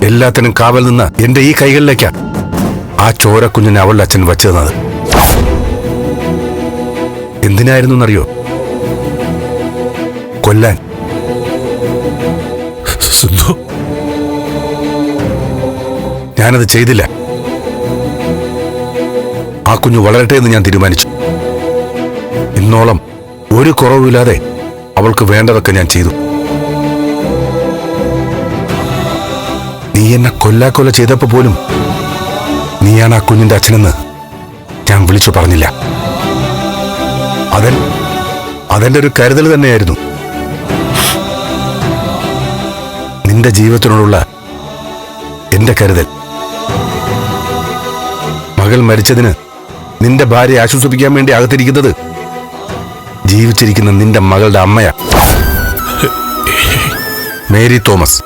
എല്ലാത്തിനും കാവൽ നിന്ന എന്റെ ഈ കൈകളിലേക്കാ ആ ചോരക്കുഞ്ഞിനെ അവളുടെ അച്ഛൻ വച്ചു തന്നത്. എന്തിനായിരുന്നു എന്നറിയോ? കൊല്ലാൻ. സിന്ധു, ഞാനത് ചെയ്തില്ല. ആ കുഞ്ഞു വളരട്ടെ എന്ന് ഞാൻ തീരുമാനിച്ചു. ഇന്നോളം ഒരു കുറവുമില്ലാതെ അവൾക്ക് വേണ്ടതൊക്കെ ഞാൻ ചെയ്തു. നീ എന്നെ കൊല്ലാക്കൊല ചെയ്തപ്പോ പോലും നീയാണ് ആ കുഞ്ഞിന്റെ അച്ഛനെന്ന് ഞാൻ വിളിച്ചു പറഞ്ഞില്ല. അതെന്റെ ഒരു കരുതൽ തന്നെയായിരുന്നു. നിന്റെ ജീവിതത്തിനോടുള്ള എന്റെ കരുതൽ. മകൾ മരിച്ചതിന് നിന്റെ ഭാര്യയെ ആശ്വസിപ്പിക്കാൻ വേണ്ടി അകത്തിരിക്കുന്നത് ജീവിച്ചിരിക്കുന്ന നിന്റെ മകളുടെ അമ്മയാ, മേരി തോമസ്.